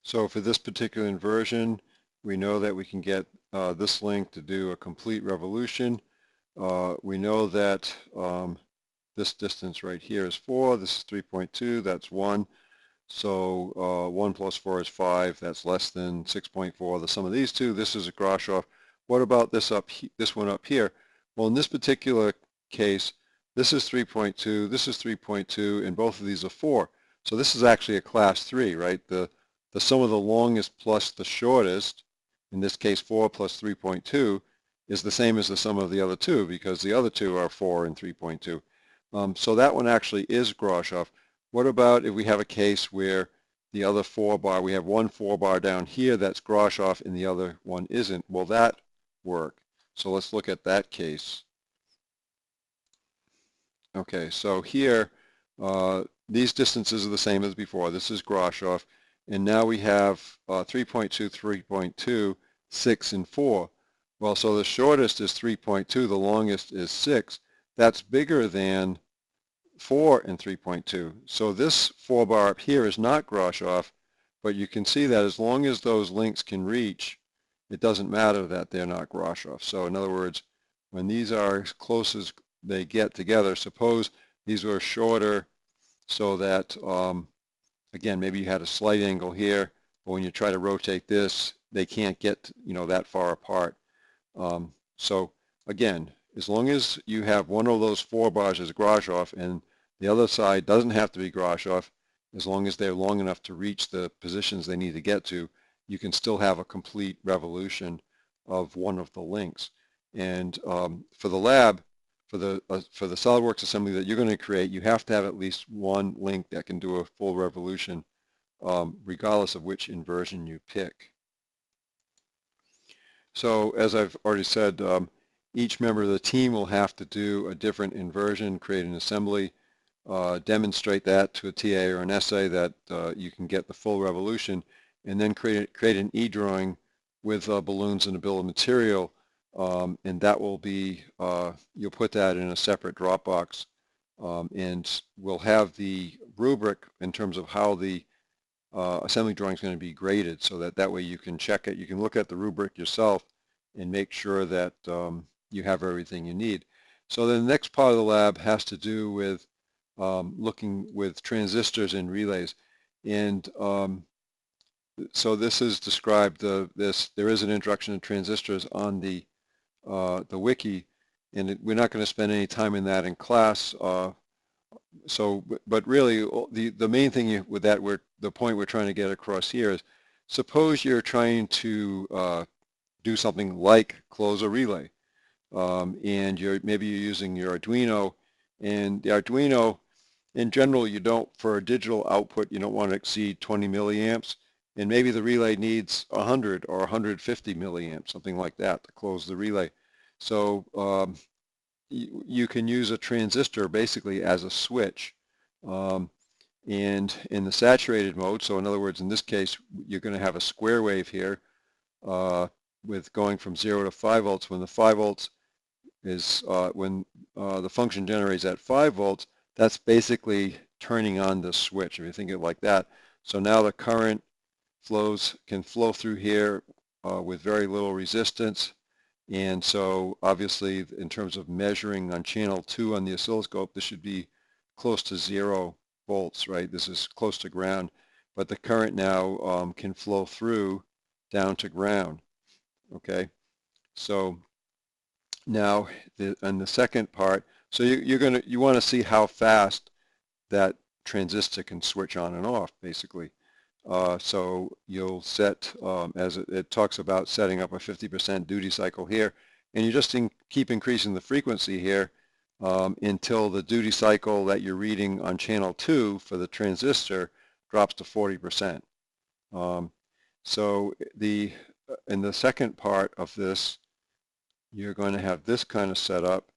So for this particular inversion, we know that we can get this link to do a complete revolution. We know that this distance right here is 4, this is 3.2, that's 1. So 1 plus 4 is 5, that's less than 6.4. The sum of these two, this is a Grashof. What about this this one up here? Well, in this particular case, this is 3.2, this is 3.2, and both of these are 4. So this is actually a class 3, right? The sum of the longest plus the shortest, in this case 4 plus 3.2, is the same as the sum of the other two, because the other two are 4 and 3.2. So that one actually is Grashof. What about if we have a case where the other 4 bar, we have one 4 bar down here that's Grashof and the other one isn't? Will that work? So let's look at that case. Okay, so here, these distances are the same as before. This is Grashof. And now we have 3.2, 3.2, 6, and 4. Well, so the shortest is 3.2, the longest is 6. That's bigger than 4 and 3.2. So this 4 bar up here is not Grashof, but you can see that as long as those links can reach, it doesn't matter that they're not Grashof. So in other words, when these are as close as they get together, suppose these were shorter so that, again, maybe you had a slight angle here, but when you try to rotate this, they can't get, that far apart. So again, as long as you have one of those 4 bars as Grashof and the other side doesn't have to be Grashof, as long as they're long enough to reach the positions they need to get to, you can still have a complete revolution of one of the links. And for the lab, for the SOLIDWORKS assembly that you're going to create, you have to have at least one link that can do a full revolution, regardless of which inversion you pick. So as I've already said, each member of the team will have to do a different inversion, create an assembly, demonstrate that to a TA or an essay that you can get the full revolution, and then create an e-drawing with balloons and a bill of material, and that will be, you'll put that in a separate Dropbox, and we'll have the rubric in terms of how the assembly drawing is going to be graded, so that way you can check it. You can look at the rubric yourself and make sure that you have everything you need. So then the next part of the lab has to do with looking with transistors and relays. And so this is described, there is an introduction to transistors on the wiki, and we're not going to spend any time in that in class. But really, the main thing with that, the point we're trying to get across here is, suppose you're trying to do something like close a relay, and maybe you're using your Arduino, and the Arduino, in general, for a digital output, you don't want to exceed 20 milliamps, and maybe the relay needs 100 or 150 milliamps, something like that, to close the relay. So you can use a transistor basically as a switch, and in the saturated mode, so in other words, in this case, you're going to have a square wave here with going from 0 to 5 volts. When the 5 volts is, when the function generates at 5 volts, that's basically turning on the switch, if you think of it like that. So now the current can flow through here with very little resistance. And so obviously, in terms of measuring on channel 2 on the oscilloscope, this should be close to 0 volts, right? This is close to ground, but the current now can flow through down to ground, okay? So now, on the second part, so you want to see how fast that transistor can switch on and off, basically. So you'll set, as it talks about setting up a 50% duty cycle here, and you just keep increasing the frequency here until the duty cycle that you're reading on channel 2 for the transistor drops to 40%. So in the second part of this, you're going to have this kind of setup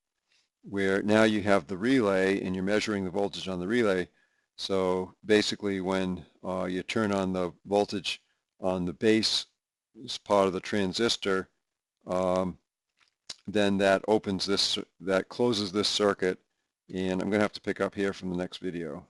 where now you have the relay and you're measuring the voltage on the relay. So basically, when you turn on the voltage on the base as part of the transistor, then that closes this circuit, and I'm going to have to pick up here from the next video.